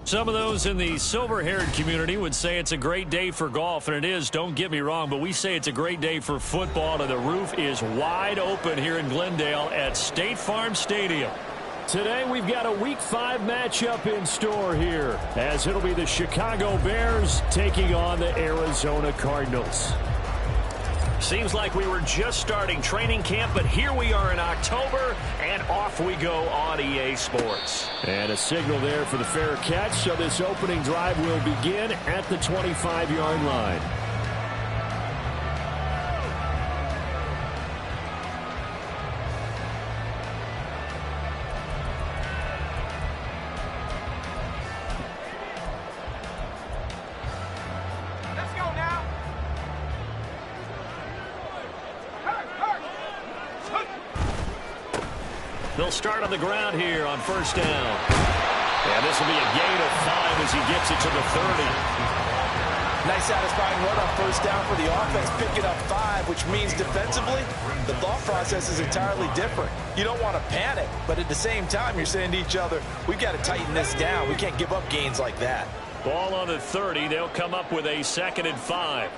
Some of those in the silver-haired community would say it's a great day for golf, and it is, don't get me wrong, but we say it's a great day for football, and the roof is wide open here in Glendale at State Farm Stadium. Today we've got a Week 5 matchup in store here, as it'll be the Chicago Bears taking on the Arizona Cardinals. Seems like we were just starting training camp, but here we are in October, and off we go on EA Sports. And a signal there for the fair catch, so this opening drive will begin at the 25-yard line. They'll start on the ground here on first down. And this will be a gain of 5 as he gets it to the 30. Nice satisfying run on first down for the offense, picking up 5, which means defensively, the thought process is entirely different. You don't want to panic, but at the same time, you're saying to each other, we've got to tighten this down. We can't give up gains like that. Ball on the 30. They'll come up with a 2nd and 5.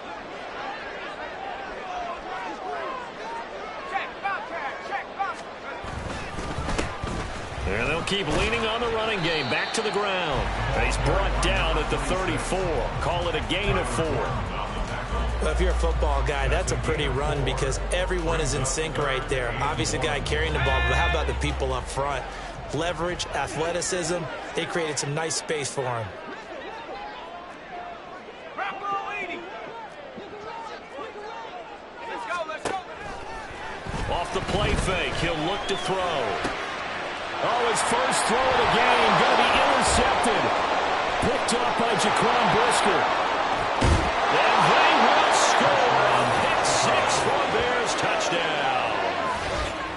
And they'll keep leaning on the running game. Back to the ground. He's brought down at the 34. Call it a gain of 4. Well, if you're a football guy, that's a pretty run because everyone is in sync right there. Obviously, the guy carrying the ball, but how about the people up front? Leverage, athleticism, they created some nice space for him. Off the play fake, he'll look to throw. Oh, his first throw of the game going to be intercepted. Picked up by Jaquan Brisker. And they will score a pick 6 for a Bears touchdown.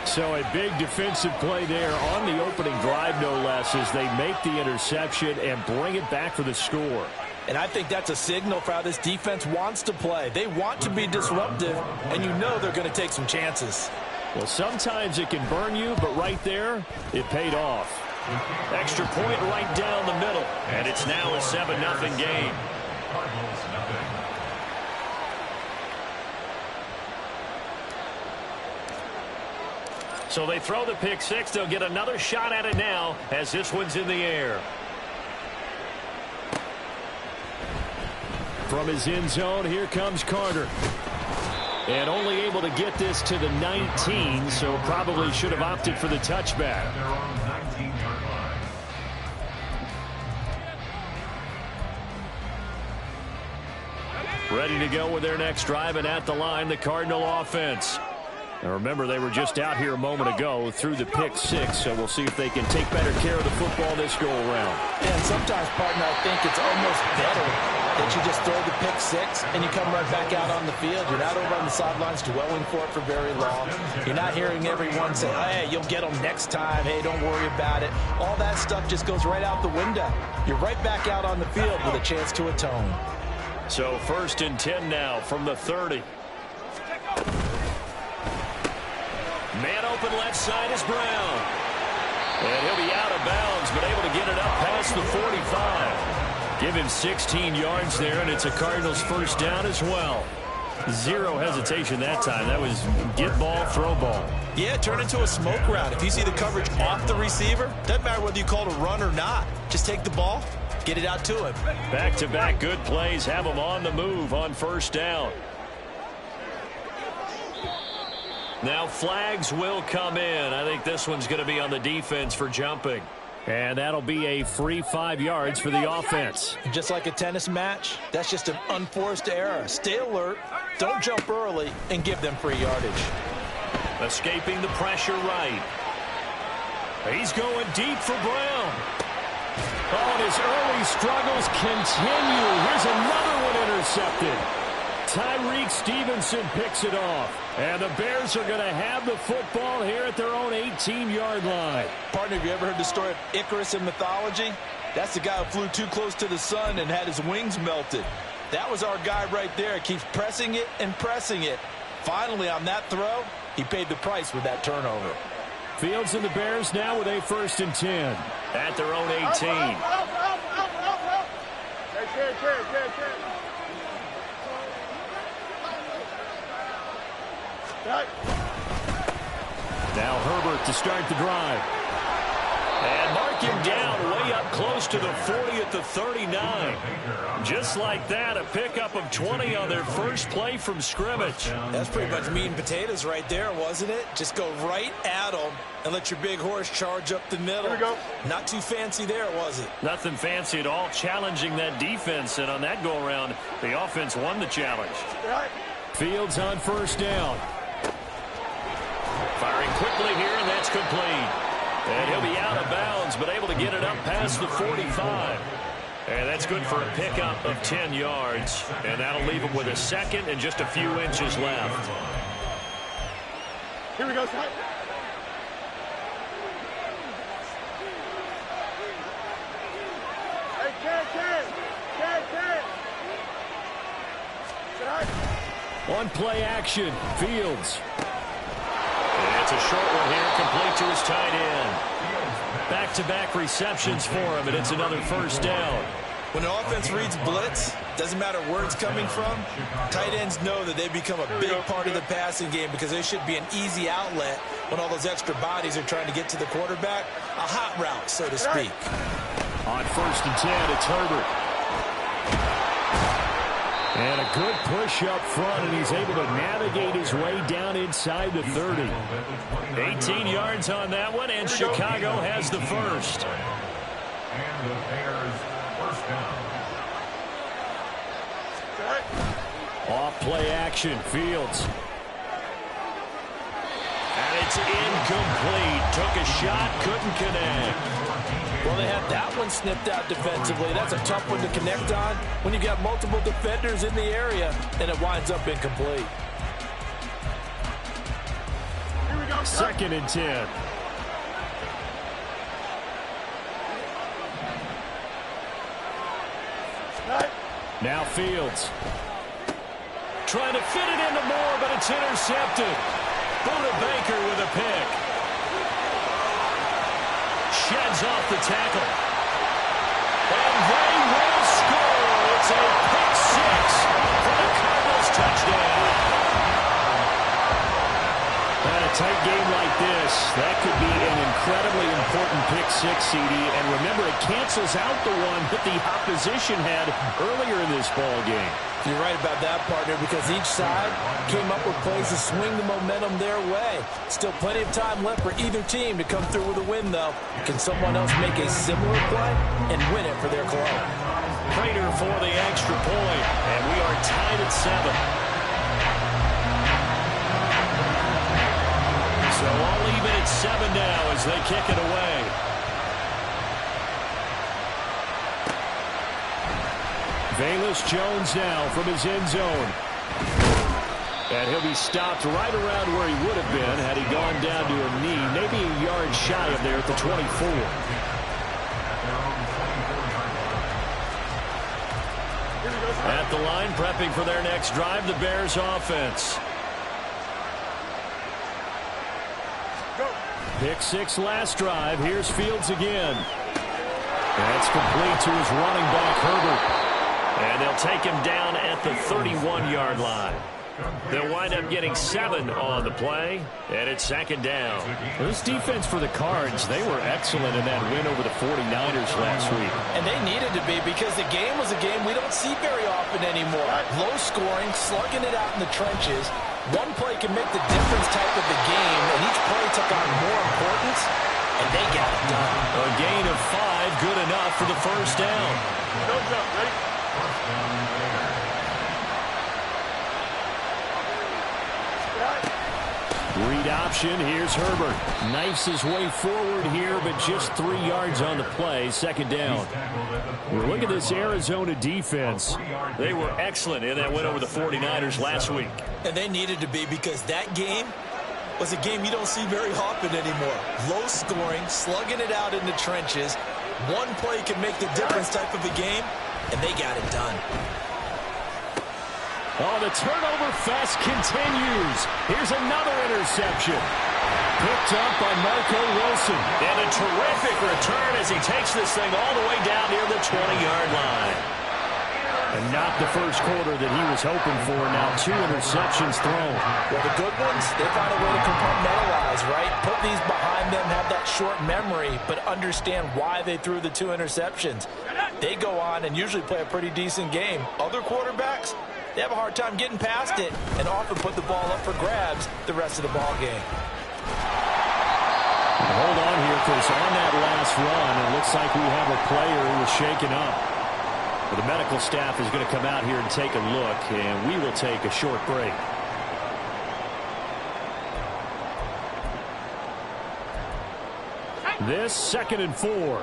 So a big defensive play there on the opening drive, no less, as they make the interception and bring it back for the score. And I think that's a signal for how this defense wants to play. They want to be disruptive, and you know they're going to take some chances. Well, sometimes it can burn you, but right there, it paid off. Extra point right down the middle, and it's now a 7-0 game. So they throw the pick 6. They'll get another shot at it now as this one's in the air. From his end zone, here comes Carter. And only able to get this to the 19, so probably should have opted for the touchback. Ready to go with their next drive, and at the line, the Cardinal offense. Now remember, they were just out here a moment ago through the pick 6, so we'll see if they can take better care of the football this go-around. And sometimes, partner, I think it's almost better that you just throw the pick 6 and you come right back out on the field. You're not over on the sidelines dwelling for it for very long. You're not hearing everyone say, hey, you'll get them next time. Hey, don't worry about it. All that stuff just goes right out the window. You're right back out on the field with a chance to atone. So 1st and 10 now from the 30. Man open left side is Brown. And he'll be out of bounds, but able to get it up past the 45. Give him 16 yards there, and it's a Cardinals first down as well. Zero hesitation that time. That was get ball, throw ball. Yeah, turn into a smoke route. If you see the coverage off the receiver, doesn't matter whether you call it a run or not. Just take the ball, get it out to him. Back-to-back good plays have him on the move on first down. Now flags will come in. I think this one's going to be on the defense for jumping. And that'll be a free 5 yards for the offense. Just like a tennis match, that's just an unforced error. Stay alert, don't jump early, and give them free yardage. Escaping the pressure right. He's going deep for Brown. Oh, and his early struggles continue. Here's another one intercepted. Tyreek Stevenson picks it off. And the Bears are going to have the football here at their own 18-yard line. Partner, have you ever heard the story of Icarus in mythology? That's the guy who flew too close to the sun and had his wings melted. That was our guy right there. Keeps pressing it and pressing it. Finally, on that throw, he paid the price with that turnover. Fields and the Bears now with a 1st and 10. At their own 18. Now Herbert to start the drive. And mark him down way up close to the 40 at the 39. Just like that, a pickup of 20 on their first play from scrimmage. That's pretty much meat and potatoes right there, wasn't it? Just go right at them and let your big horse charge up the middle. Here we go. Not too fancy there, was it? Nothing fancy at all, challenging that defense. And on that go-around, the offense won the challenge. Fields on first down. Firing quickly here, and that's complete. And he'll be out of bounds, but able to get it up past the 45. And that's good for a pickup of 10 yards. And that'll leave him with a second and just a few inches left. Here we go, Scott. Hey, Karen. On play action, Fields. And it's a short one here, complete to his tight end. Back-to-back receptions for him, and it's another first down. When an offense reads blitz, doesn't matter where it's coming from, tight ends know that they become a big part of the passing game because they should be an easy outlet when all those extra bodies are trying to get to the quarterback. A hot route, so to speak. On first and 10, it's Herbert. And a good push up front, and he's able to navigate his way down inside the 30. 18 yards on that one, and Chicago has the first. And the Bears first down. Off play action, Fields. And it's incomplete. Took a shot, couldn't connect. Well, they had that one snipped out defensively. That's a tough one to connect on when you got multiple defenders in the area, and it winds up incomplete. Here we go. Second and 10. Now Fields. Trying to fit it into Moore, but it's intercepted. Buda Baker with a pick. Sheds off the tackle. And they will score. It's a pick six for the Cardinals touchdown. And a tight game like this, that could be an incredibly important pick six, CD. And remember, it cancels out the one that the opposition had earlier in this ball game. You're right about that, partner, because each side came up with plays to swing the momentum their way. Still plenty of time left for either team to come through with a win, though. Can someone else make a similar play and win it for their club? Prater for the extra point, and we are tied at 7. So all even at 7 now as they kick it away. Velus Jones now from his end zone. And he'll be stopped right around where he would have been had he gone down to a knee, maybe a yard shy of there at the 24. At the line, prepping for their next drive, the Bears offense. Pick six last drive. Here's Fields again. That's complete to his running back, Herbert. And they'll take him down at the 31-yard line. They'll wind up getting 7 on the play, and it's second down. This defense for the Cards, they were excellent in that win over the 49ers last week. And they needed to be because the game was a game we don't see very often anymore. Low scoring, slugging it out in the trenches. One play can make the difference type of the game, and each play took on more importance, and they got it done. A gain of 5, good enough for the first down. No jump, ready? Read option. Here's Herbert. Knifes his way forward here, but just 3 yards on the play. Second down. Look at this Arizona defense. They were excellent in that win over the 49ers last week. And they needed to be because that game was a game you don't see very often anymore. Low scoring, slugging it out in the trenches. One play can make the difference type of a game, and they got it done. Oh, the turnover fest continues. Here's another interception. Picked up by Marco Wilson. And a terrific return as he takes this thing all the way down near the 20-yard line. And not the first quarter that he was hoping for. Now 2 interceptions thrown. Well, the good ones, they find a way to compartmentalize, right? Put these behind them, have that short memory, but understand why they threw the 2 interceptions. They go on and usually play a pretty decent game. Other quarterbacks, they have a hard time getting past it and often put the ball up for grabs the rest of the ball game. Hold on here, because on that last run, it looks like we have a player who was shaken up. But the medical staff is going to come out here and take a look, and we will take a short break. This 2nd and 4.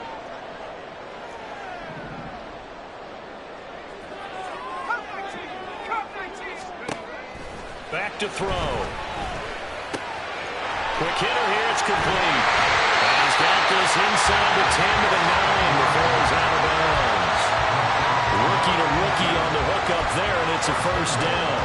Back to throw. Quick hitter here, it's complete. And he's got this inside the 10 to the 9 before he's out of bounds. Rookie to rookie on the hook up there, and it's a first down.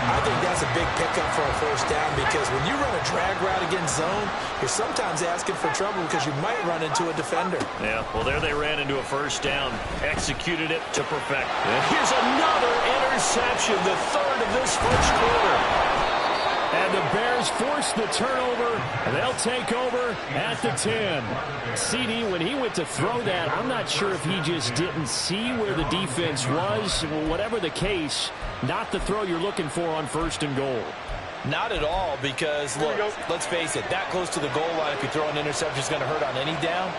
I think that's a big pickup for a first down, because when you run a drag route against zone, you're sometimes asking for trouble because you might run into a defender. Yeah, well, there they ran into a first down, executed it to perfection. And here's another interception, the 3rd of this first quarter. And the Bears force the turnover, and they'll take over at the 10. CD, when he went to throw that, I'm not sure if he just didn't see where the defense was. Whatever the case, not the throw you're looking for on 1st and goal. Not at all, because, look, let's face it, that close to the goal line, if you throw an interception, is going to hurt on any down.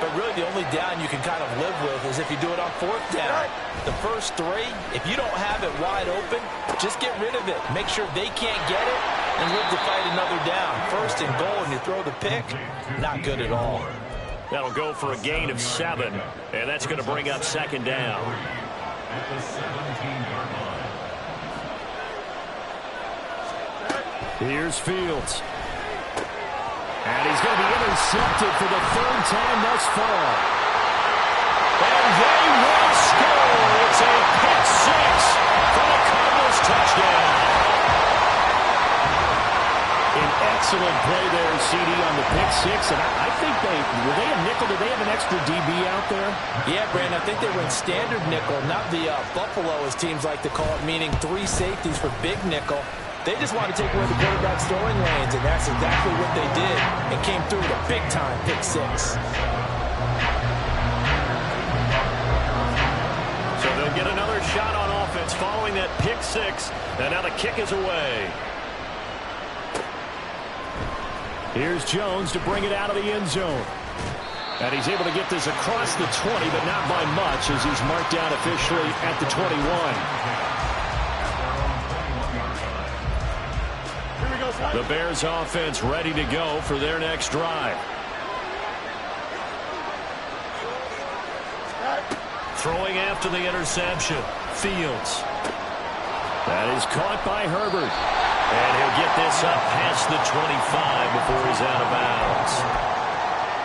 But really, the only down you can kind of live with is if you do it on 4th down. The first 3, if you don't have it wide open, just get rid of it. Make sure they can't get it and live to fight another down. 1st and goal, and you throw the pick, not good at all. That'll go for a gain of 7, and that's going to bring up 2nd down. At the 17-yard line. Here's Fields. And he's going to be intercepted for the 3rd time thus far. And they will score. It's a pick 6 for the Cardinals touchdown. An excellent play there, CD, on the pick 6. And I think were they a nickel? Did they have an extra DB out there? Yeah, Brandon, I think they went standard nickel, not the Buffalo, as teams like to call it, meaning 3 safeties for big nickel. They just want to take away the quarterback's throwing lanes, and that's exactly what they did, and came through with a big-time pick 6. So they'll get another shot on offense following that pick 6, and now the kick is away. Here's Jones to bring it out of the end zone. And he's able to get this across the 20, but not by much, as he's marked down officially at the 21. The Bears offense ready to go for their next drive. Throwing after the interception, Fields. That is caught by Herbert. And he'll get this up past the 25 before he's out of bounds.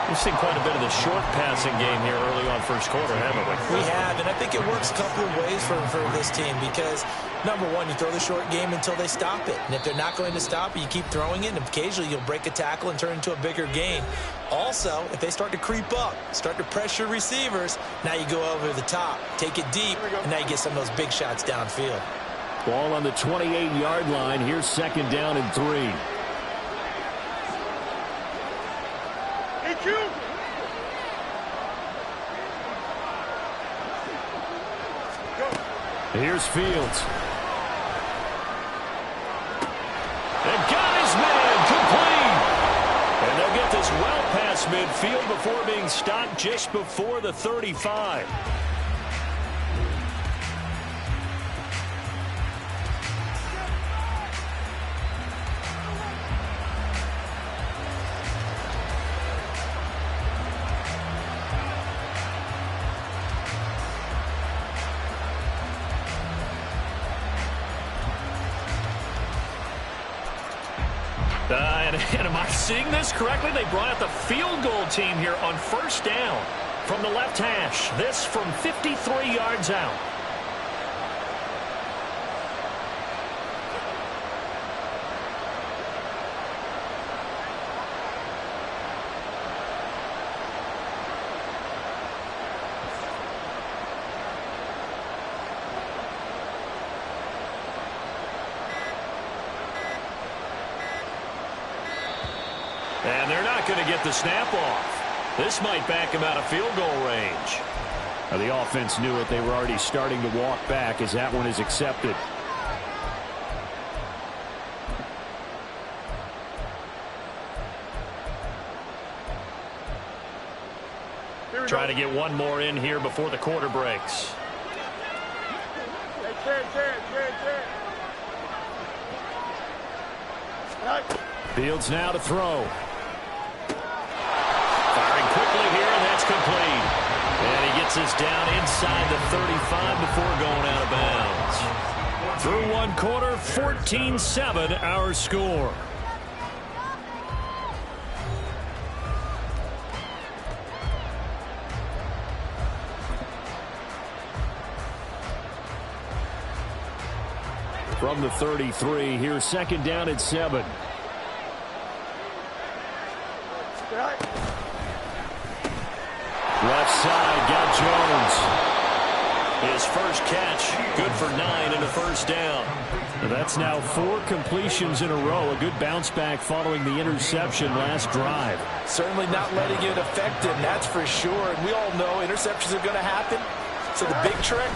We've seen quite a bit of the short passing game here early on 1st quarter, haven't we? We have, and I think it works a couple of ways for this team, because, number one, you throw the short game until they stop it. And if they're not going to stop it, you keep throwing it, and occasionally you'll break a tackle and turn into a bigger gain. Also, if they start to creep up, start to pressure receivers, now you go over the top, take it deep, and now you get some of those big shots downfield. Ball on the 28-yard line. Here's 2nd down and 3. Here's Fields. They've got his man complete. And they'll get this well past midfield before being stopped just before the 35. And am I seeing this correctly? They brought out the field goal team here on 1st down from the left hash. This from 53 yards out. going to get the snap off. This might back him out of field goal range. Now, the offense knew it. They were already starting to walk back as that one is accepted. Trying to get one more in here before the quarter breaks. Fields now to throw. Firing quickly here, and that's complete. And he gets us down inside the 35 before going out of bounds. Through one quarter, 14-7 our score. From the 33, here's second down at 7. Left side, got Jones. His first catch, good for 9 and a first down. That's now 4 completions in a row. A good bounce back following the interception last drive. Certainly not letting it affect him, that's for sure. And we all know interceptions are going to happen. So the big trick,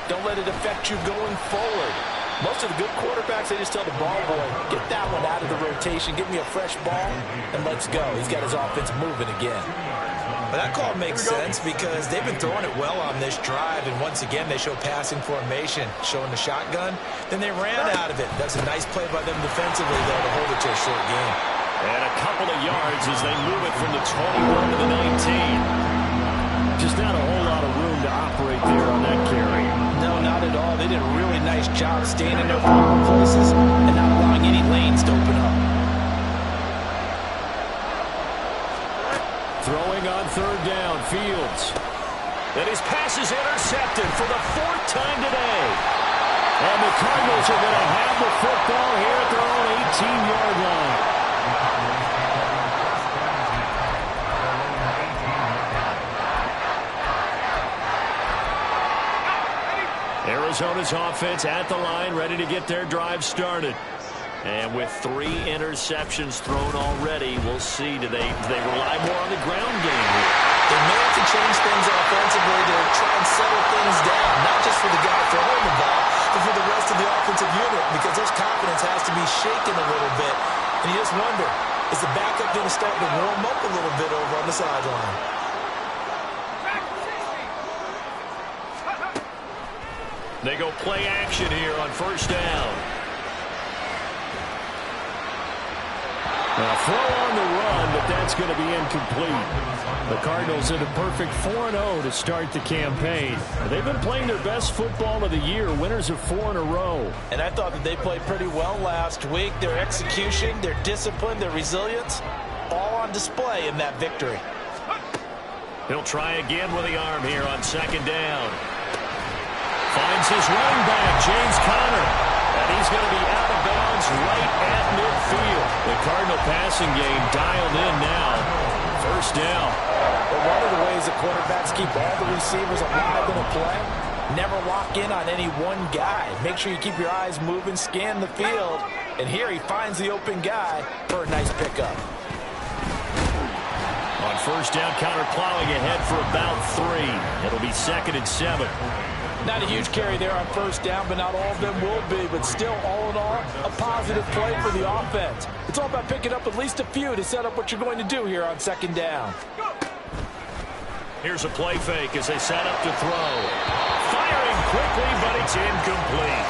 don't let it affect you going forward. Most of the good quarterbacks, they just tell the ball boy, get that one out of the rotation, give me a fresh ball, and let's go. He's got his offense moving again. But that call makes sense because they've been throwing it well on this drive, and once again they show passing formation, showing the shotgun. Then they ran out of it. That's a nice play by them defensively, though, to hold it to a short game. And a couple of yards as they move it from the 21 to the 19. Just not a whole lot of room to operate there on that carry. No, not at all. They did a really nice job staying in their proper places and not allowing any lanes to open up. Throwing on third down, Fields. And his pass is intercepted for the 4th time today. And the Cardinals are going to have the football here at their own 18-yard line. Arizona's offense at the line, ready to get their drive started. And with 3 interceptions thrown already, we'll see, do they rely more on the ground game here? They may have to change things offensively to try and settle things down, not just for the guy throwing the ball, but for the rest of the offensive unit, because their confidence has to be shaken a little bit. And you just wonder, is the backup going to start to warm up a little bit over on the sideline? They go play action here on first down. Now, throw on the run, but that's going to be incomplete. The Cardinals in a perfect 4-0 to start the campaign. They've been playing their best football of the year, winners of 4 in a row. And I thought that they played pretty well last week. Their execution, their discipline, their resilience, all on display in that victory. He'll try again with the arm here on second down. Finds his running back, James Conner. And he's going to be out of bounds right at midfield. The Cardinal passing game dialed in now. First down. But one of the ways the quarterbacks keep all the receivers alive in a play, never lock in on any one guy. Make sure you keep your eyes moving, scan the field. And here he finds the open guy for a nice pickup. On first down, Conner plowing ahead for about 3. It'll be 2nd and 7. Not a huge carry there on first down, but not all of them will be. But still, all in all, a positive play for the offense. It's all about picking up at least a few to set up what you're going to do here on second down. Here's a play fake as they set up to throw. Firing quickly, but it's incomplete.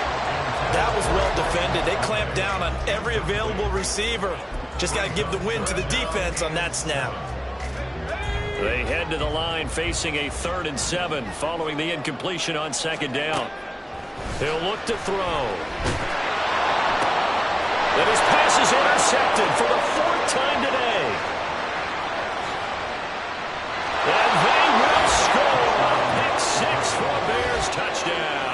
That was well defended. They clamped down on every available receiver. Just got to give the win to the defense on that snap. They head to the line facing a 3rd and 7 following the incompletion on second down. He'll look to throw. Then his pass is intercepted for the 4th time today. And they will score. Pick 6 for a Bears touchdown.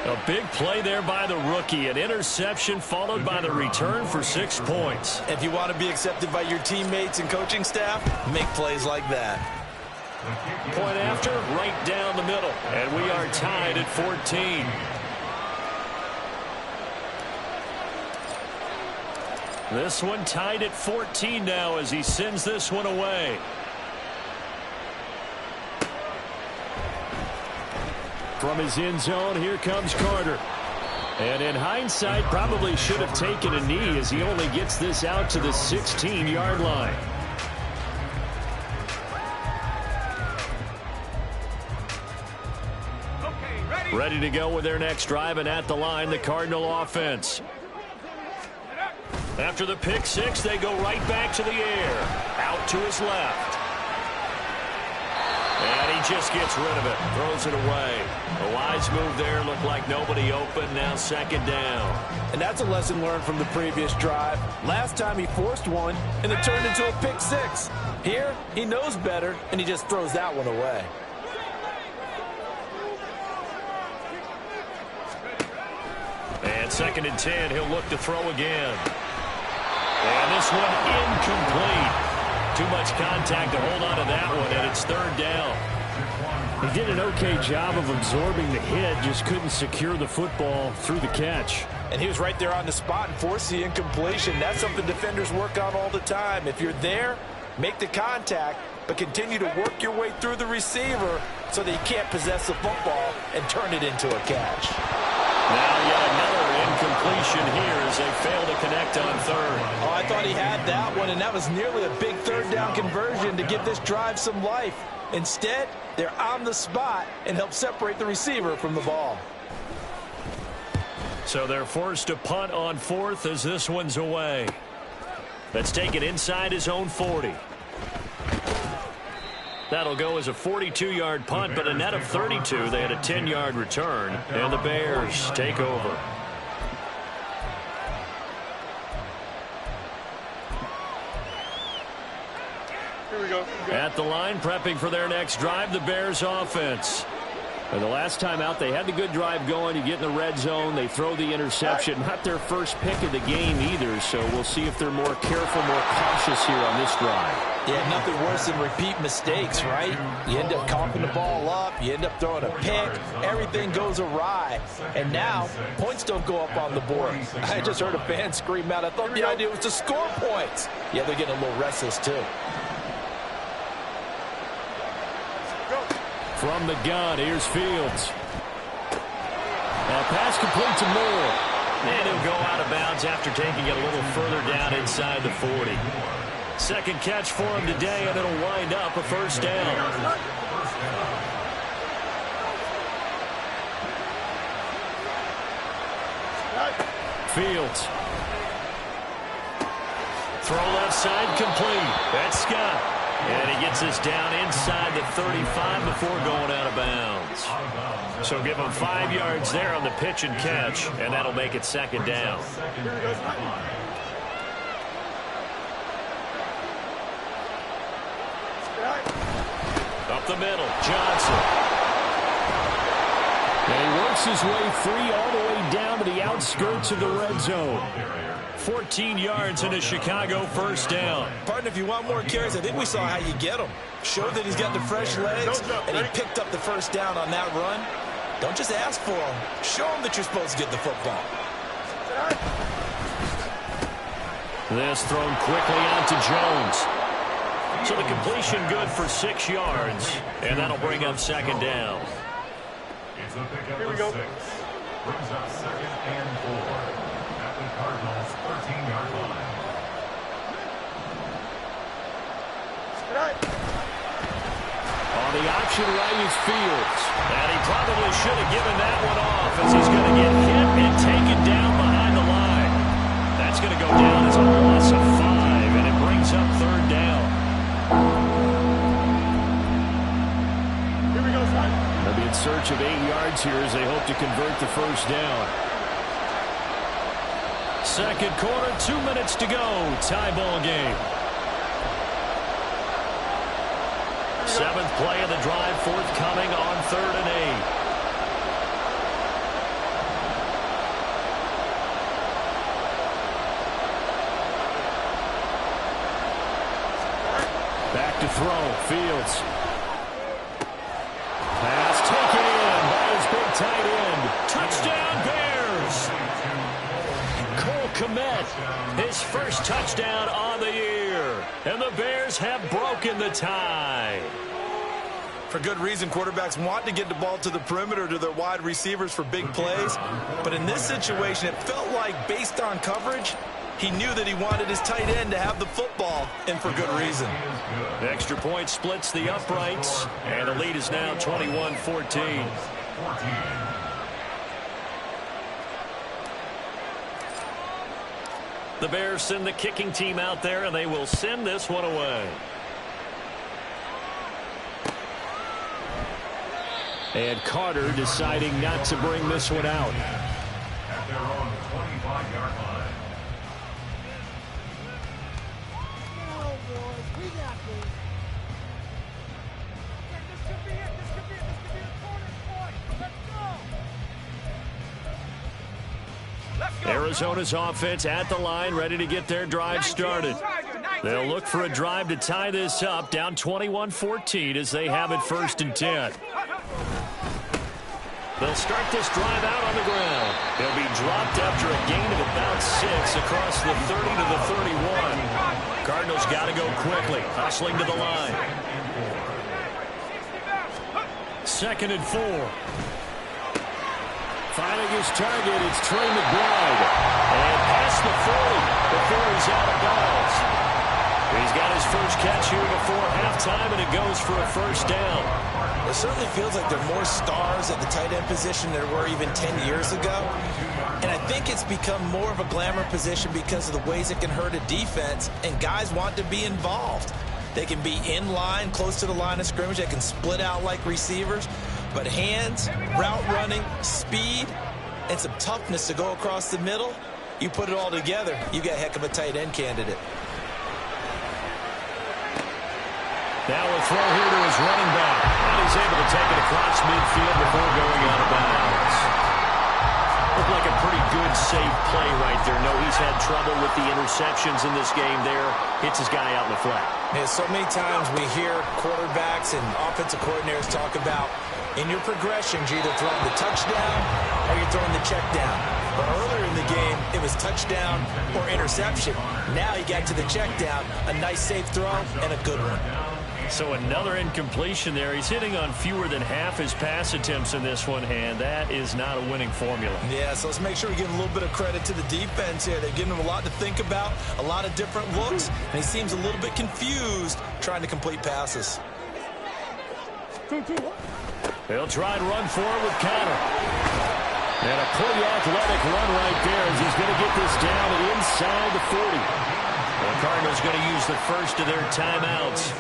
A big play there by the rookie. An interception followed by the return for 6 points. If you want to be accepted by your teammates and coaching staff, make plays like that. Point after, right down the middle. And we are tied at 14. This one tied at 14 now as he sends this one away. From his end zone, here comes Carter. And in hindsight, probably should have taken a knee as he only gets this out to the 16-yard line. Ready to go with their next drive, and at the line, the Cardinal offense. After the pick six, they go right back to the air. Out to his left. And he just gets rid of it. Throws it away. A wise move there. Looked like nobody open. Now second down. And that's a lesson learned from the previous drive. Last time he forced one, and it turned into a pick six. Here, he knows better, and he just throws that one away. And second and 10, he'll look to throw again. And this one incomplete. Too much contact to hold on to that one, and it's third down. He did an okay job of absorbing the hit, just couldn't secure the football through the catch. And he was right there on the spot and forced the incompletion. That's something defenders work on all the time. If you're there, make the contact, but continue to work your way through the receiver so that you can't possess the football and turn it into a catch. Now yet another incompletion here as they fail to connect on third. Oh, I thought he had that one, and that was nearly a big third down conversion to give this drive some life. Instead, they're on the spot and help separate the receiver from the ball. So they're forced to punt on fourth as this one's away. Let's take it inside his own 40. That'll go as a 42-yard punt, but a net of 32. They had a 10-yard return, and the Bears take over. Here we go. At the line, prepping for their next drive, the Bears offense. And the last time out, they had the good drive going. You get in the red zone, they throw the interception. Not their first pick of the game either, so we'll see if they're more careful, more cautious here on this drive. Yeah, nothing worse than repeat mistakes, right? You end up coughing the ball up, you end up throwing a pick, everything goes awry. And now, points don't go up on the board. I just heard a fan scream out, I thought the idea was to score points. Yeah, they're getting a little restless too. From the gun, here's Fields. Pass complete to Moore. And he'll go out of bounds after taking it a little further down inside the 40. Second catch for him today, and it'll wind up a first down. Fields. Throw left side complete. That's Scott. And he gets us down inside the 35 before going out of bounds. So give him 5 yards there on the pitch and catch, and that'll make it second down. Up the middle, Johnson. And he works his way free all the way down to the outskirts of the red zone. 14 yards in a Chicago first down. Partner, if you want more carries, I think we saw how you get him. Show that he's got the fresh legs, and he picked up the first down on that run. Don't just ask for him. Show him that you're supposed to get the football. This thrown quickly out to Jones. So the completion good for 6 yards, and that'll bring up second down. It's a pickup of 6. Brings up second and 4. At the Cardinals' 13-yard line. On the option right is Fields. And he probably should have given that one off as he's going to get hit and taken down behind the line. That's going to go down as a loss of 5, and it brings up third down. Here we go, son. They'll be in search of 8 yards here as they hope to convert the first down. Second quarter, 2 minutes to go. Tie ball game. 7th play of the drive, forthcoming on 3rd and 8. Back to throw, Fields. Pass taken in by his big tight end. Touchdown, Bears! Cole Kmet, his first broken the tie. For good reason, quarterbacks want to get the ball to the perimeter to their wide receivers for big plays. But in this situation, it felt like based on coverage, he knew that he wanted his tight end to have the football, and for good reason. The extra point splits the uprights, and the lead is now 21-14. The Bears send the kicking team out there, and they will send this one away. And Carter deciding not to bring this one out. At their own 25-yard line. Oh, boys, we got this. This could be it. This could be the turning point. Let's go. Arizona's offense at the line, ready to get their drive started. They'll look for a drive to tie this up, down 21-14 as they have it 1st and 10. They'll start this drive out on the ground. They'll be dropped after a gain of about 6 across the 30 to the 31. Cardinals got to go quickly, hustling to the line. 2nd and 4. Finding his target, it's Trey McBride. And past the 40 before he's out of bounds. He's got his first catch here before halftime, and it goes for a 1st down. It certainly feels like there are more stars at the tight end position than there were even 10 years ago. And I think it's become more of a glamour position because of the ways it can hurt a defense, and guys want to be involved. They can be in line, close to the line of scrimmage. They can split out like receivers. But hands, route running, speed, and some toughness to go across the middle, you put it all together, you got a heck of a tight end candidate. Now a throw here to his running back. And he's able to take it across midfield before going out of bounds. Looked like a pretty good, safe play right there. No, he's had trouble with the interceptions in this game there. Hits his guy out in the flat. Yeah, so many times we hear quarterbacks and offensive coordinators talk about in your progressions, you're either throwing the touchdown or you're throwing the check down. But earlier in the game, it was touchdown or interception. Now he got to the check down, a nice safe throw, and a good one. So another incompletion there. He's hitting on fewer than half his pass attempts in this one, and that is not a winning formula. Yeah, so let's make sure we give him a little bit of credit to the defense here. They're giving him a lot to think about, a lot of different looks, and he seems a little bit confused trying to complete passes. They'll try and run forward with Connor. And a pretty athletic run right there as he's going to get this down and inside the 40. The Cardinals going to use the first of their timeouts,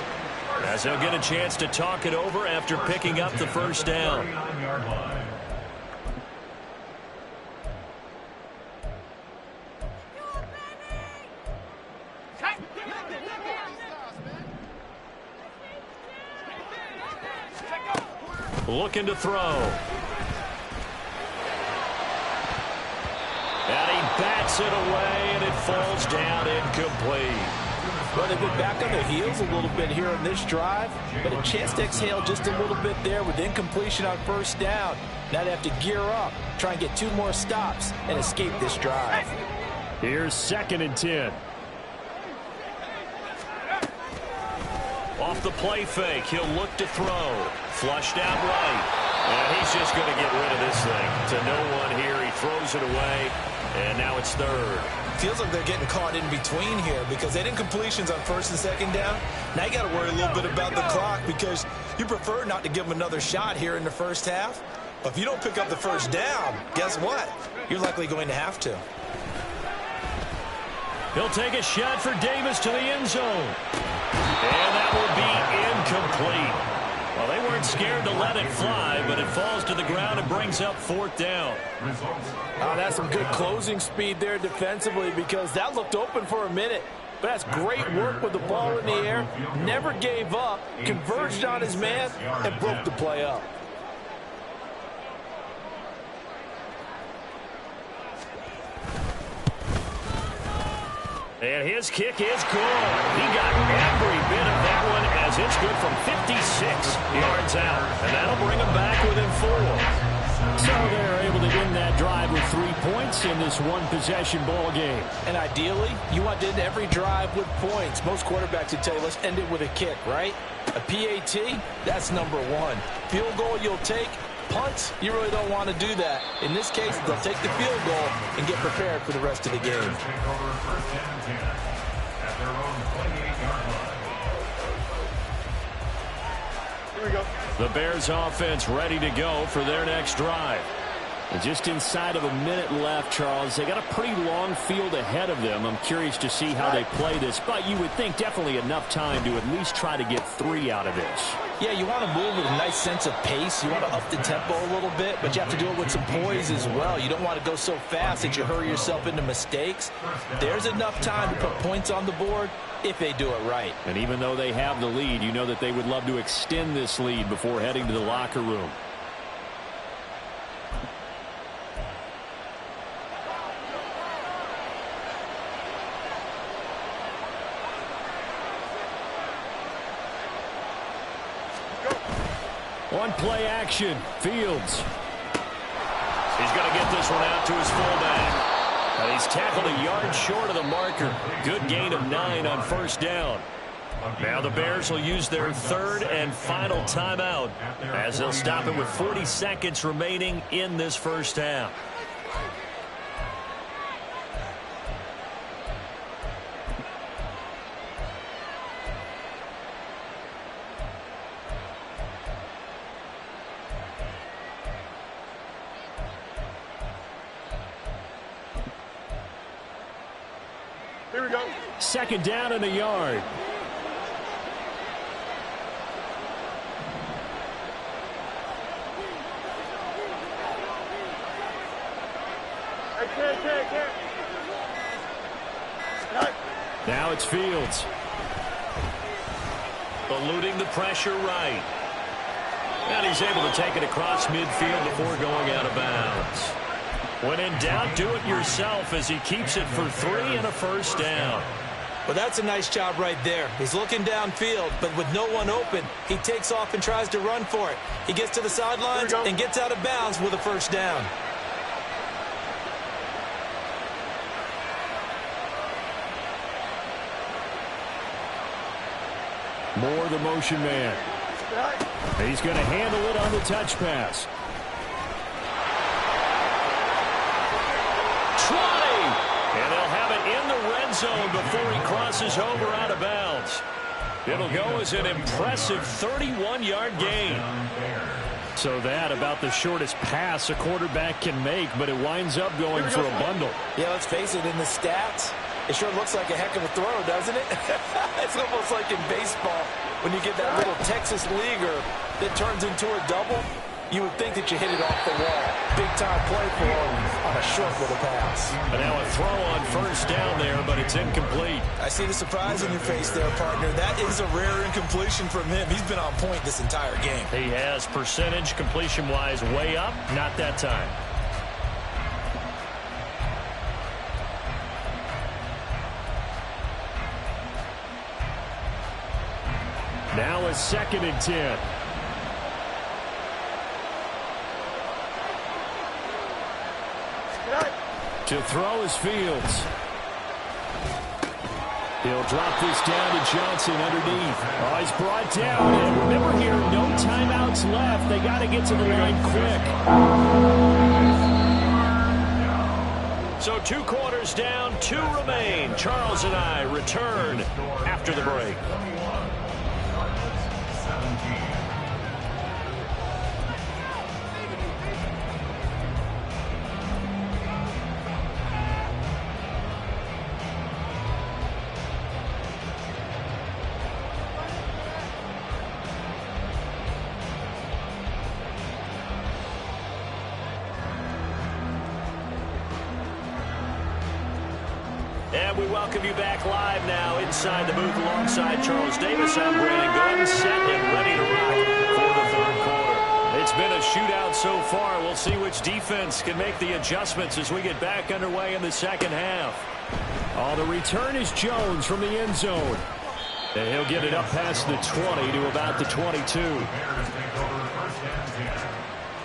as they'll get a chance to talk it over after picking up the 1st down. Looking to throw. And he bats it away, and it falls down incomplete. Well, they've been back on their heels a little bit here on this drive, but a chance to exhale just a little bit there with incompletion on 1st down. Now they have to gear up, try and get 2 more stops, and escape this drive. Here's 2nd and 10. Off the play fake, he'll look to throw. Flushed out right. And he's just going to get rid of this thing. To no one here, he throws it away, and now it's 3rd. Feels like they're getting caught in between here because they had incompletions on 1st and 2nd down. Now you got to worry a little bit about the clock because you prefer not to give them another shot here in the 1st half. But if you don't pick up the 1st down, guess what? You're likely going to have to. He'll take a shot for Davis to the end zone. And that will be incomplete. Well, they weren't scared to let it fly, but it falls to the ground and brings up 4th down. That's some good closing speed there defensively because that looked open for a minute. But that's great work with the ball in the air. Never gave up, converged on his man, and broke the play up. And his kick is good. He got every bit of that one as it's good from 56 yards out. And that'll bring him back within 4. So they're able to end that drive with 3 points in this one-possession ball game. And ideally, you want to end every drive with points. Most quarterbacks would tell you, let's end it with a kick, right? A PAT, that's number one. Field goal you'll take. Punts, you really don't want to do that. In this case, they'll take the field goal and get prepared for the rest of the game. Here we go. The Bears offense ready to go for their next drive. And just inside of a minute left, Charles. They got a pretty long field ahead of them. I'm curious to see how they play this, but you would think definitely enough time to at least try to get 3 out of this. Yeah, you want to move with a nice sense of pace. You want to up the tempo a little bit, but you have to do it with some poise as well. You don't want to go so fast that you hurry yourself into mistakes. There's enough time to put points on the board if they do it right. And even though they have the lead, you know that they would love to extend this lead before heading to the locker room. On play action, Fields. He's going to get this one out to his fullback. And he's tackled a yard short of the marker. Good gain of 9 on first down. Now the Bears will use their 3rd and final timeout as they'll stop it with 40 seconds remaining in this first half. Here we go. 2nd down in the yard. I can't. Now it's Fields. Eluding the pressure right. And he's able to take it across midfield before going out of bounds. When in doubt, do it yourself as he keeps it for 3 and a first down. Well, that's a nice job right there. He's looking downfield, but with no one open, he takes off and tries to run for it. He gets to the sidelines and gets out of bounds with a first down. Moore, the motion man. He's going to handle it on the touch pass. And they'll have it in the red zone before he crosses over out of bounds. It'll go as an impressive 31-yard gain. So that about the shortest pass a quarterback can make, but it winds up going for a bundle. Yeah, let's face it, in the stats, it sure looks like a heck of a throw, doesn't it? It's almost like in baseball when you get that little Texas leaguer that turns into a double. You would think that you hit it off the wall. Big-time play for him on a short little pass. And now a throw on first down there, but it's incomplete. I see the surprise on your face there, partner. That is a rare incompletion from him. He's been on point this entire game. He has percentage completion-wise way up, not that time. Now a 2nd and 10. To throw is Fields. He'll drop this down to Johnson underneath. Oh, he's brought down. And remember here, no timeouts left. They got to get to the line quick. So 2 quarters down, 2 remain. Charles and I return after the break. And we welcome you back live now inside the booth alongside Charles Davis. I'm Brandon Gordon, set and ready to rock for the 3rd quarter. It's been a shootout so far. We'll see which defense can make the adjustments as we get back underway in the 2nd half. Oh, the return is Jones from the end zone. And he'll get it up past the 20 to about the 22. Bears take over 1st and 10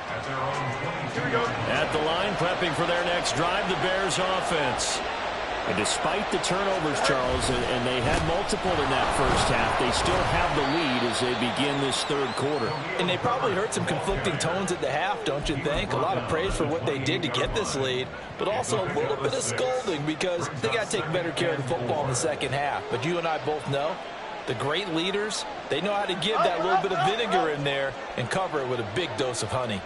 at their own Here we go. At the line, prepping for their next drive, the Bears offense. And despite the turnovers, Charles, and they had multiple in that first half, they still have the lead as they begin this third quarter. And they probably heard some conflicting tones at the half, don't you think? A lot of praise for what they did to get this lead, but also a little bit of scolding because they got to take better care of the football in the second half. But you and I both know the great leaders, they know how to give that little bit of vinegar in there and cover it with a big dose of honey.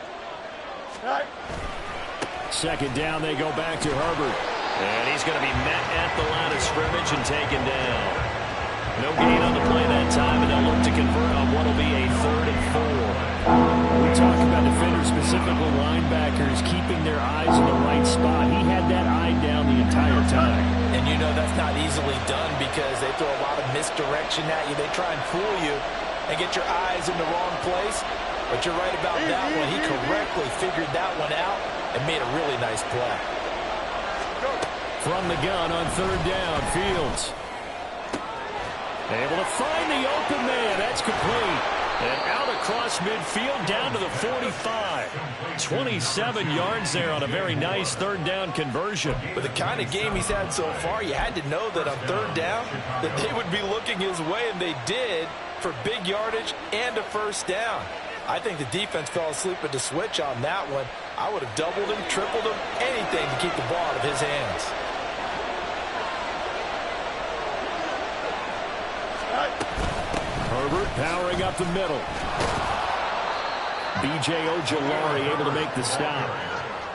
Second down, they go back to Herbert. And he's going to be met at the line of scrimmage and taken down. No gain on the play that time, and they'll look to convert on what will be a 3rd and 4. We talk about defenders, specifically linebackers, keeping their eyes in the right spot. He had that eye down the entire time. And you know that's not easily done because they throw a lot of misdirection at you. They try and fool you and get your eyes in the wrong place. But you're right about that one. He correctly figured that one out and made a really nice play. From the gun on 3rd down, Fields. Able to find the open man. That's complete. And out across midfield down to the 45. 27 yards there on a very nice 3rd down conversion. With the kind of game he's had so far, you had to know that on 3rd down that they would be looking his way, and they did for big yardage and a 1st down. I think the defense fell asleep at the switch on that one. I would have doubled him, tripled him, anything to keep the ball out of his hands. Herbert powering up the middle. B.J. Ojolari able to make the stop.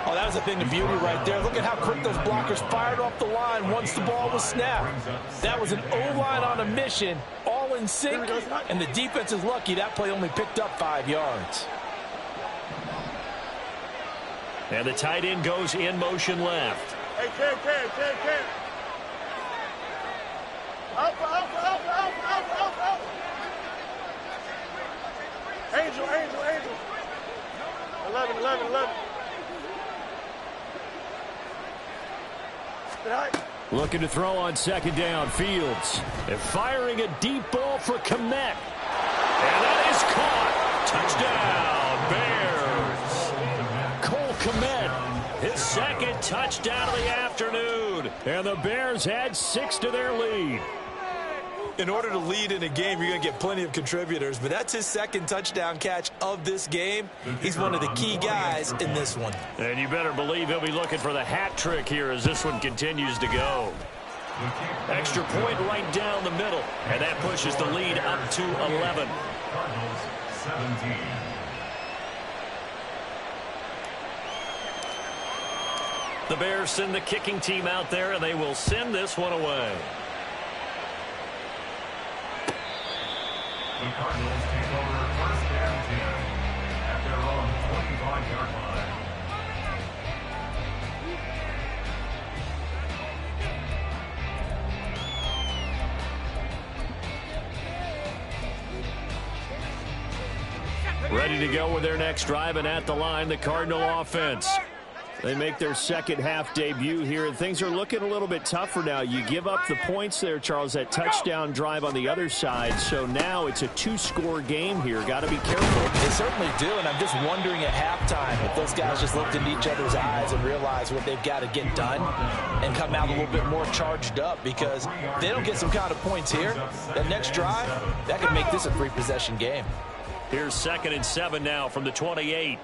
Oh, that was a thing of beauty right there. Look at how quick those blockers fired off the line once the ball was snapped. That was an O-line on a mission, all in sync, and the defense is lucky that play only picked up 5 yards. And the tight end goes in motion left. Hey, Karen. Up. Angel. 11. Looking to throw on 2nd down, Fields. And firing a deep ball for Kmet. And that is caught. Touchdown, Bears. Cole Kmet, his 2nd touchdown of the afternoon. And the Bears add 6 to their lead. In order to lead in a game, you're going to get plenty of contributors, but that's his 2nd touchdown catch of this game. He's one of the key guys in this one. And you better believe he'll be looking for the hat trick here as this one continues to go. Extra point right down the middle, and that pushes the lead up to 11. Cardinals 17. The Bears send the kicking team out there, and they will send this one away. The Cardinals take over 1st and 10 at their own 25-yard line. Ready to go with their next drive, and at the line, the Cardinal offense. They make their 2nd half debut here, and things are looking a little bit tougher now. You give up the points there, Charles, that touchdown drive on the other side. So now it's a 2-score game here. Got to be careful. They certainly do, and I'm just wondering at halftime if those guys just looked into each other's eyes and realized what they've got to get done and come out a little bit more charged up, because if they don't get some kind of points here, that next drive, that could make this a 3-possession game. Here's 2nd and 7 now from the 28.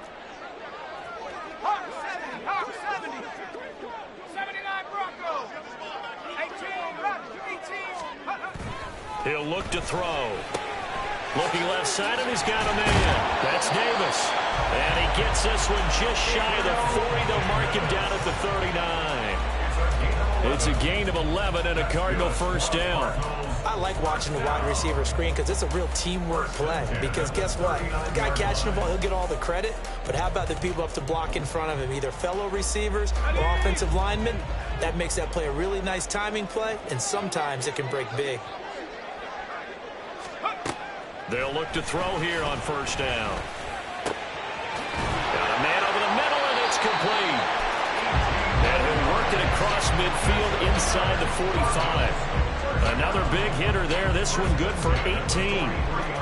He'll look to throw. Looking left side, and he's got a man. That's Davis. And he gets this one just shy of the 40. They'll mark him down at the 39. It's a gain of 11 and a Cardinal 1st down. I like watching the wide receiver screen because it's a real teamwork play. Because guess what? The guy catching the ball, he'll get all the credit. But how about the people up to block in front of him, either fellow receivers or offensive linemen? That makes that play a really nice timing play, and sometimes it can break big. They'll look to throw here on 1st down. Got a man over the middle, and it's complete. And he'll work it across midfield inside the 45. Another big hitter there. This one good for 18.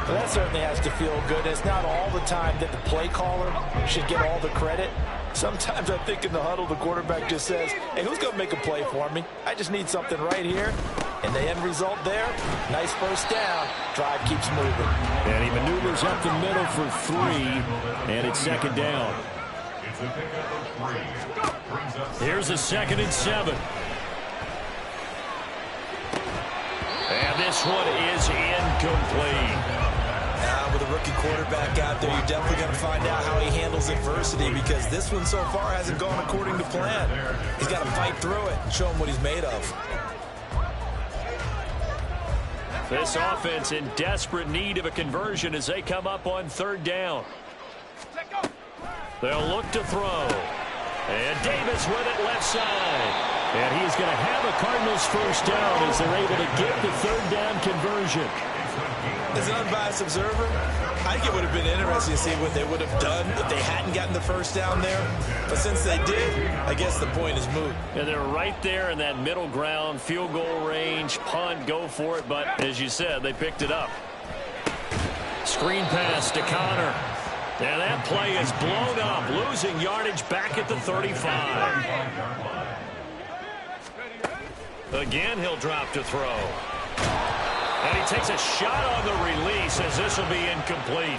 Well, that certainly has to feel good. It's not all the time that the play caller should get all the credit. Sometimes I think in the huddle, the quarterback just says, hey, who's going to make a play for me? I just need something right here. And the end result there, nice first down. Drive keeps moving. And he maneuvers up the middle for 3, and it's second down. It's a pickup of 3. Here's a 2nd and 7. And this one is incomplete. With a rookie quarterback out there, you're definitely going to find out how he handles adversity, because this one so far hasn't gone according to plan. He's got to fight through it and show him what he's made of. This offense in desperate need of a conversion as they come up on 3rd down. They'll look to throw. And Davis with it left side. And he's going to have a Cardinals first down as they're able to get the 3rd down conversion. As an unbiased observer, I think it would have been interesting to see what they would have done if they hadn't gotten the first down there. But since they did, I guess the point is moot. And they're right there in that middle ground, field goal range, punt, go for it. But as you said, they picked it up. Screen pass to Connor. And that play is blown up, losing yardage back at the 35. Again, he'll drop to throw. And he takes a shot on the release as this will be incomplete.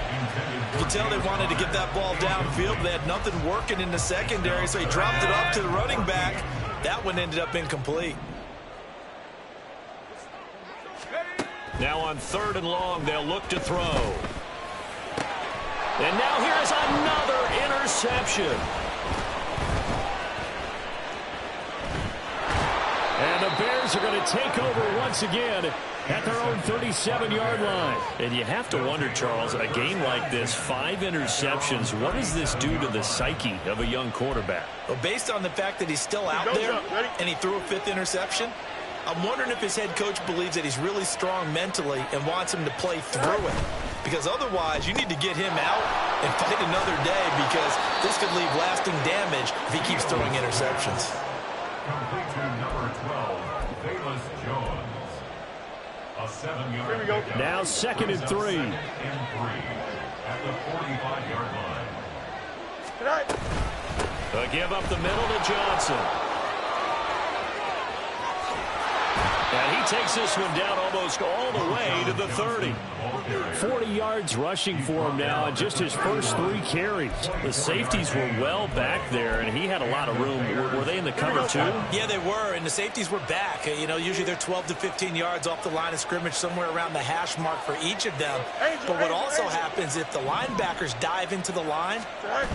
You can tell they wanted to get that ball downfield. They had nothing working in the secondary, so he dropped it up to the running back. That one ended up incomplete. Now on 3rd and long, they'll look to throw. And now here is another interception. And the Bears are going to take over once again at their own 37-yard line. And you have to wonder, Charles, a game like this, 5 interceptions, what does this do to the psyche of a young quarterback? Well, based on the fact that he's still out there and he threw a 5th interception, I'm wondering if his head coach believes that he's really strong mentally and wants him to play through it. Because otherwise, you need to get him out and fight another day, because this could leave lasting damage if he keeps throwing interceptions. Complete to number 12, Bayless Jones. A 7-yard pickup. Now 2nd and 3. At the 45-yard line. They'll give up the middle to Johnson. And he takes this one down almost all the way to the 30. 40 yards rushing for him now in just his first 3 carries. The safeties were well back there, and he had a lot of room. Were they in the cover too? Yeah, they were, and the safeties were back. You know, usually they're 12 to 15 yards off the line of scrimmage, somewhere around the hash mark for each of them. But what also happens, if the linebackers dive into the line,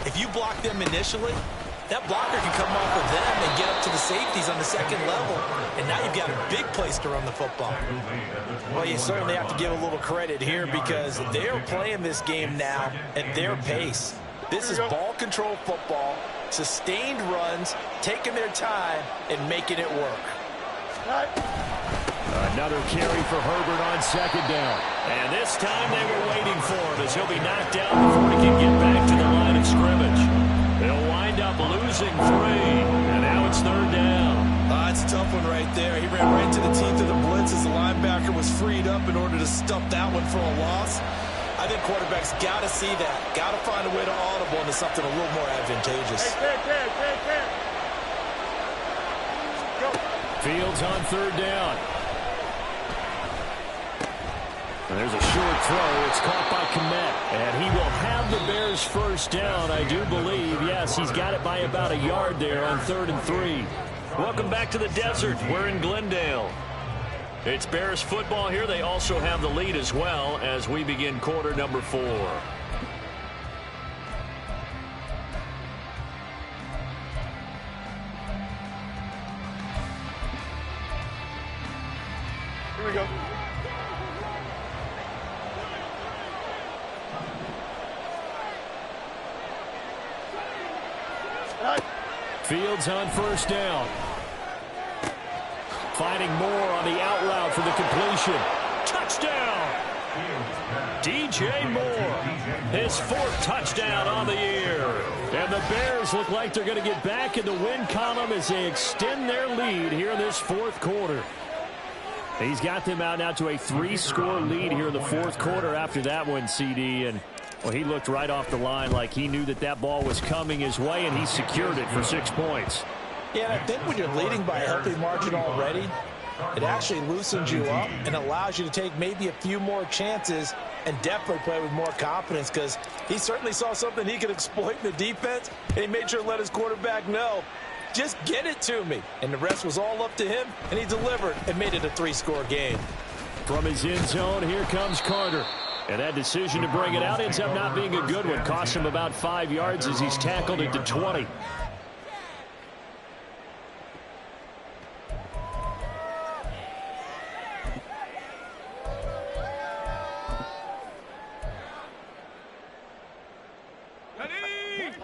if you block them initially, that blocker can come off of them and get up to the safeties on the 2nd level, and now you've got a big place to run the football. Well, you certainly have to give a little credit here, because they're playing this game now at their pace. This is ball control football, sustained runs, taking their time, and making it work. Another carry for Herbert on 2nd down. And this time they were waiting for him, as he'll be knocked down before he can get back to the line of scrimmage. They'll wind up losing 3, and now it's 3rd down. It's a tough one right there. He ran right to the teeth of the blitz as the linebacker was freed up in order to stuff that one for a loss. I think quarterbacks got to see that. Got to find a way to audible into something a little more advantageous. Fields on 3rd down. And there's a short throw. It's caught by Kmet. And he will have the Bears first down, I do believe. Yes, he's got it by about a yard there on 3rd and 3. Welcome back to the desert. We're in Glendale. It's Bears football here. They also have the lead as well as we begin quarter number 4. Here we go. Fields on 1st down. Finding Moore on the out route for the completion. Touchdown! DJ Moore, his 4th touchdown on the year. And the Bears look like they're going to get back in the win column as they extend their lead here in this 4th quarter. He's got them out now to a 3-score lead here in the fourth quarter after that one, CD. And, well, he looked right off the line like he knew that that ball was coming his way, and he secured it for 6 points. Yeah, and I think when you're leading by a healthy margin already, it actually loosens you up and allows you to take maybe a few more chances and definitely play with more confidence, because he certainly saw something he could exploit in the defense, and he made sure to let his quarterback know, just get it to me. And the rest was all up to him, and he delivered and made it a 3-score game. From his end zone, here comes Carter. And that decision to bring it out ends up not being a good one. Cost him about 5 yards as he's tackled it to 20.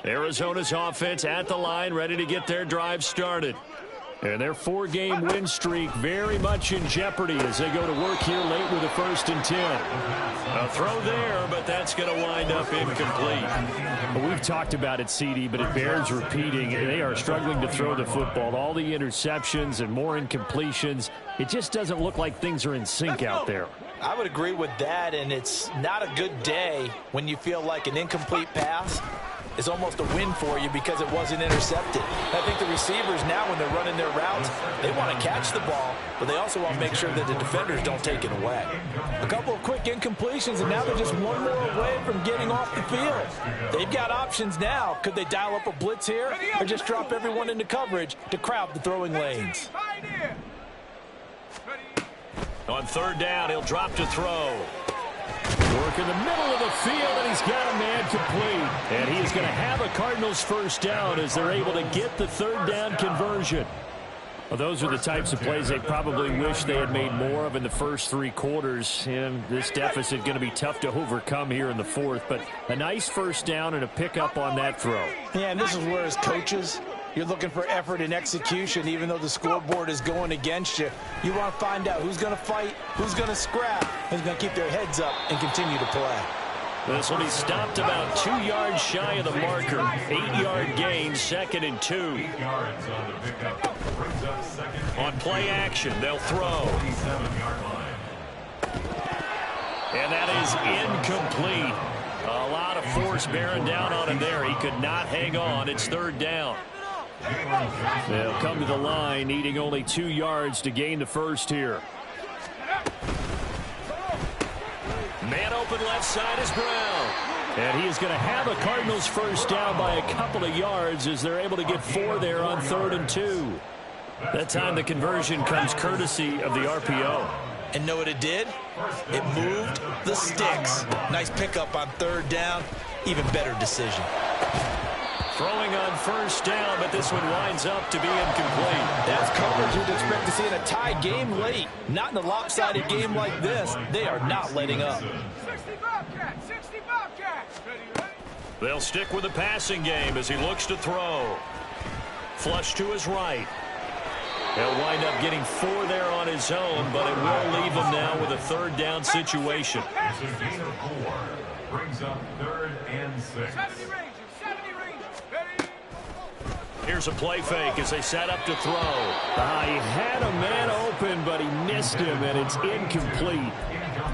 Arizona's offense at the line, ready to get their drive started. And their 4-game win streak very much in jeopardy as they go to work here late with a 1st and 10. A throw there, but that's going to wind up incomplete. Well, we've talked about it, CD, but it bears repeating. They are struggling to throw the football. All the interceptions and more incompletions. It just doesn't look like things are in sync out there. I would agree with that, and it's not a good day when you feel like an incomplete pass is almost a win for you because it wasn't intercepted. I think the receivers now, when they're running their routes, they want to catch the ball, but they also want to make sure that the defenders don't take it away. A couple of quick incompletions, and now they're just one more away from getting off the field. They've got options now. Could they dial up a blitz here or just drop everyone into coverage to crowd the throwing lanes? On 3rd down, he'll drop to throw. Work in the middle of the field, and he's got a man complete. And he is going to have a Cardinals 1st down as they're able to get the 3rd down conversion. Well, those are the types of plays they probably wish they had made more of in the first 3 quarters. And this deficit going to be tough to overcome here in the 4th. But a nice 1st down and a pickup on that throw. Yeah, and this is where, as coaches, you're looking for effort and execution, even though the scoreboard is going against you. You want to find out who's going to fight, who's going to scrap, who's going to keep their heads up and continue to play. This will be stopped about 2 yards shy of the marker. 8-yard gain, 2nd and 2. 8 yards on the pickup. Brings up 2nd. On play action, they'll throw. 47-yard line. And that is incomplete. A lot of force bearing down on him there. He could not hang on. It's 3rd down. They'll come to the line, needing only 2 yards to gain the 1st here. Man open left side is Brown. And he is going to have a Cardinals 1st down by a couple of yards as they're able to get 4 there on 3rd and 2. That time the conversion comes courtesy of the RPO. And know what it did? It moved the sticks. Nice pickup on 3rd down. Even better decision. Throwing on 1st down, but this one winds up to be incomplete. That's coverage you'd expect to see in a tie game late. Not in a lopsided game like this. They are not letting up. 60 Bobcats. They'll stick with the passing game as he looks to throw. Flush to his right. He'll wind up getting 4 there on his own, but it will leave him now with a 3rd down situation. It's a gain of 4. Brings up 3rd and 6. 70 Rangers. Here's a play fake as they set up to throw. He had a man open, but he missed him, and it's incomplete.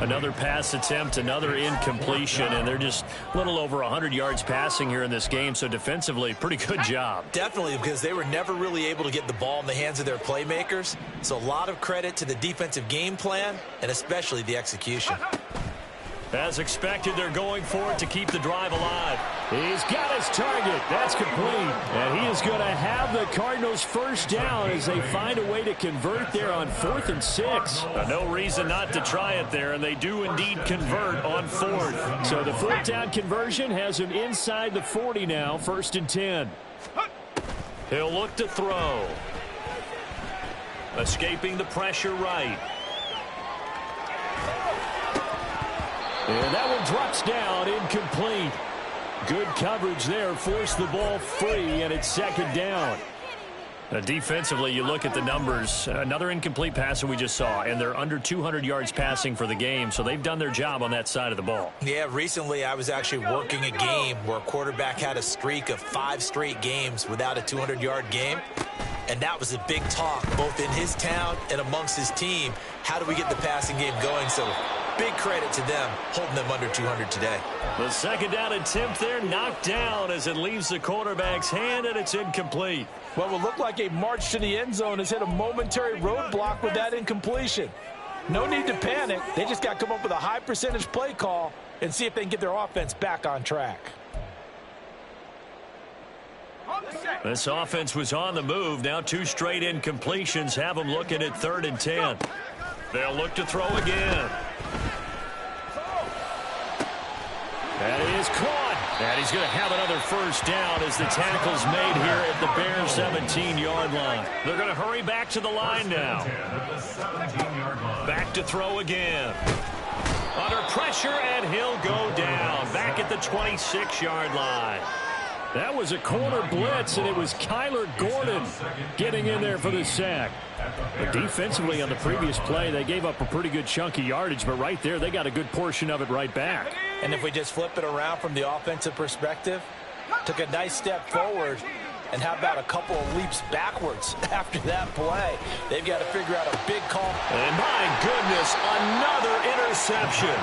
Another pass attempt, another incompletion, and they're just a little over 100 yards passing here in this game, so defensively, pretty good job. Definitely, because they were never really able to get the ball in the hands of their playmakers. So a lot of credit to the defensive game plan, and especially the execution. As expected, they're going for it to keep the drive alive. He's got his target. That's complete. And he is going to have the Cardinals 1st down as they find a way to convert there on 4th and 6. No reason not to try it there, and they do indeed convert on 4th. So the 4th down conversion has him inside the 40 now, 1st and 10. He'll look to throw. Escaping the pressure right. And that one drops down, incomplete. Good coverage there, forced the ball free, and it's 2nd down. Defensively, you look at the numbers. Another incomplete pass that we just saw, and they're under 200 yards passing for the game, so they've done their job on that side of the ball. Yeah, recently I was actually working a game where a quarterback had a streak of 5 straight games without a 200-yard game. And that was a big talk, both in his town and amongst his team. How do we get the passing game going? So big credit to them, holding them under 200 today. The second down attempt there knocked down as it leaves the quarterback's hand, and it's incomplete. What will look like a march to the end zone has hit a momentary roadblock with that incompletion. No need to panic. They just got to come up with a high percentage play call and see if they can get their offense back on track. This offense was on the move. Now 2 straight incompletions have them looking at 3rd and 10. They'll look to throw again. That is caught. And he's going to have another first down as the tackle's made here at the Bears' 17-yard line. They're going to hurry back to the line now. Back to throw again. Under pressure, and he'll go down. Back at the 26-yard line. That was a corner blitz, and it was Kyler Gordon getting in there for the sack. But defensively on the previous play, they gave up a pretty good chunk of yardage, but right there, they got a good portion of it right back. And if we just flip it around from the offensive perspective, took a nice step forward, and how about a couple of leaps backwards after that play? They've got to figure out a big call. And my goodness, another interception.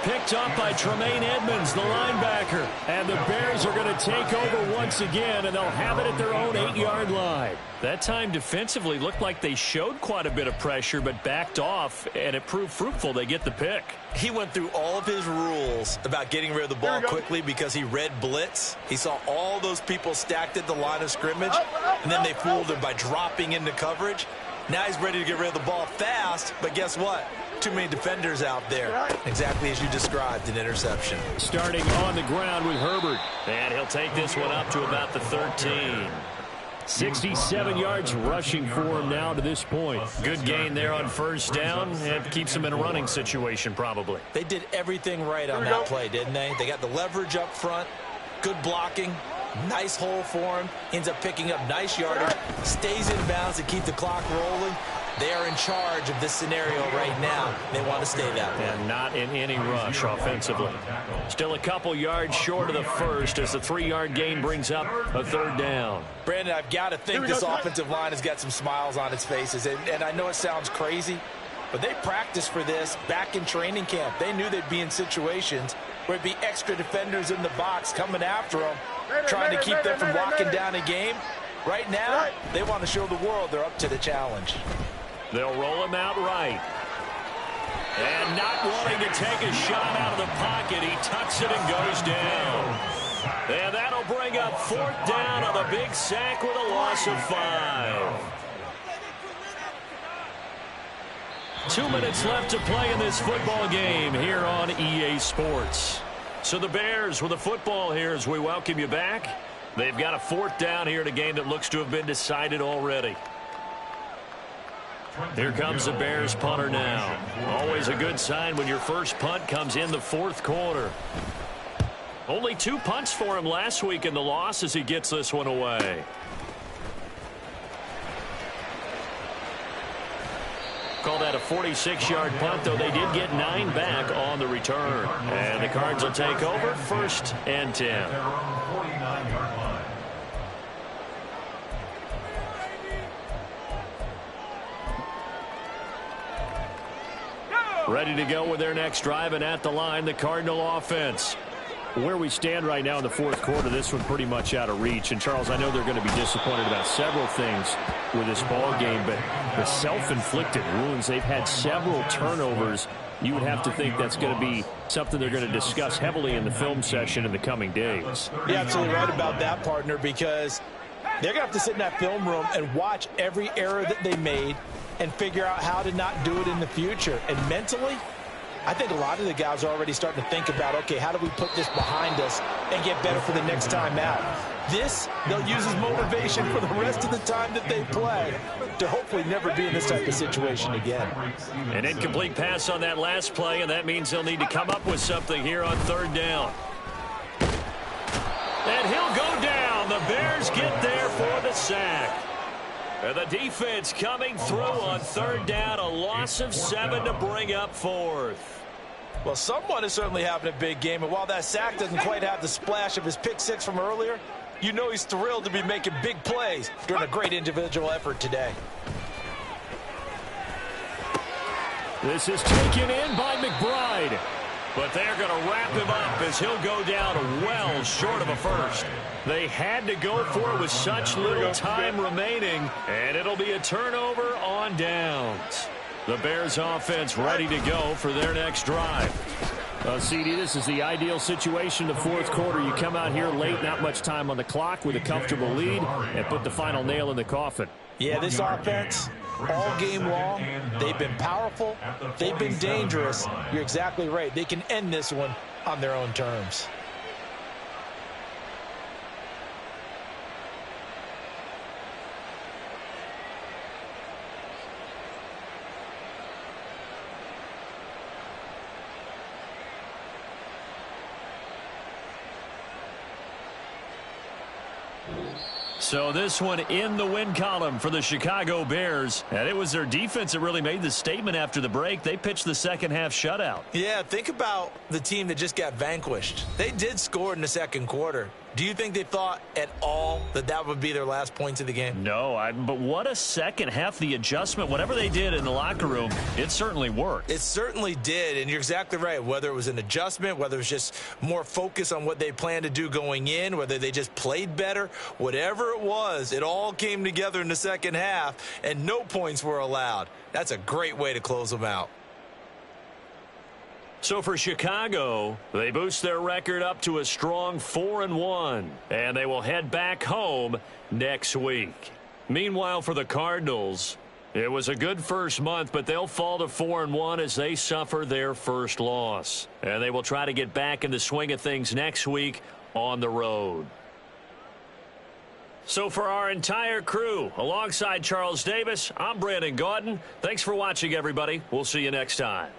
Picked up by Tremaine Edmonds, the linebacker. And the Bears are going to take over once again, and they'll have it at their own 8-yard line. That time defensively looked like they showed quite a bit of pressure, but backed off, and it proved fruitful. They get the pick. He went through all of his rules about getting rid of the ball quickly because he read blitz. He saw all those people stacked at the line of scrimmage, and then they fooled him by dropping into coverage. Now he's ready to get rid of the ball fast, but guess what? Too many defenders out there. Exactly as you described, an interception. Starting on the ground with Herbert. And he'll take this one up to about the 13. 67 yards rushing for him now to this point. Good gain there on first down. It keeps him in a running situation probably. They did everything right on that play, didn't they? They got the leverage up front, good blocking, nice hole for him, ends up picking up nice yardage, stays in bounds to keep the clock rolling. They are in charge of this scenario right now. They want to stay that way. And not in any rush offensively. Still a couple yards short of the first as the 3-yard gain brings up a 3rd down. Brandon, I've got to think this offensive line has got some smiles on its faces. And I know it sounds crazy, but they practiced for this back in training camp. They knew they'd be in situations where it'd be extra defenders in the box coming after them, trying to keep them from locking down a game. Right now, they want to show the world they're up to the challenge. They'll roll him out right. And not wanting to take a shot out of the pocket, he tucks it and goes down. And that'll bring up 4th down on the big sack with a loss of 5. 2 minutes left to play in this football game here on EA Sports. So the Bears with the football here as we welcome you back. They've got a 4th down here in a game that looks to have been decided already. Here comes the Bears punter now. Always a good sign when your first punt comes in the 4th quarter. Only 2 punts for him last week in the loss as he gets this one away. Call that a 46-yard punt, though they did get 9 back on the return. And the Cards will take over 1st and 10. Ready to go with their next drive, and at the line, the Cardinal offense. Where we stand right now in the 4th quarter, this one pretty much out of reach. And, Charles, I know they're going to be disappointed about several things with this ball game, but the self-inflicted wounds, they've had several turnovers. You would have to think that's going to be something they're going to discuss heavily in the film session in the coming days. You're absolutely right about that, partner, because they're going to have to sit in that film room and watch every error that they made and figure out how to not do it in the future. And mentally, I think a lot of the guys are already starting to think about, okay, how do we put this behind us and get better for the next time out? This, they'll use as motivation for the rest of the time that they play to hopefully never be in this type of situation again. An incomplete pass on that last play, and that means they'll need to come up with something here on 3rd down. And he'll go down. The Bears get there for the sack. And the defense coming through on 3rd down, a loss of 7 to bring up 4th. Well, someone is certainly having a big game, and while that sack doesn't quite have the splash of his pick 6 from earlier, You know he's thrilled to be making big plays during a great individual effort today. This is taken in by McBride. But they're going to wrap him up as he'll go down well short of a first. They had to go for it with such little time remaining, and it'll be a turnover on downs. The Bears offense ready to go for their next drive. CD, this is the ideal situation in the fourth quarter. You come out here late, not much time on the clock with a comfortable lead, and put the final nail in the coffin. Yeah, this offense, all game long, they've been powerful, they've been dangerous. You're exactly right. They can end this one on their own terms. So this one in the win column for the Chicago Bears. And it was their defense that really made the statement after the break. They pitched the second half shutout. Yeah, think about the team that just got vanquished. They did score in the second quarter. Do you think they thought at all that that would be their last points of the game? No, but what a second half. The adjustment, whatever they did in the locker room, it certainly worked. It certainly did, and you're exactly right. Whether it was an adjustment, whether it was just more focus on what they planned to do going in, whether they just played better, whatever it was, it all came together in the second half, and no points were allowed. That's a great way to close them out. So for Chicago, they boost their record up to a strong 4-1, and they will head back home next week. Meanwhile, for the Cardinals, it was a good first month, but they'll fall to 4-1 as they suffer their first loss. And they will try to get back in the swing of things next week on the road. So for our entire crew, alongside Charles Davis, I'm Brandon Gaudin. Thanks for watching, everybody. We'll see you next time.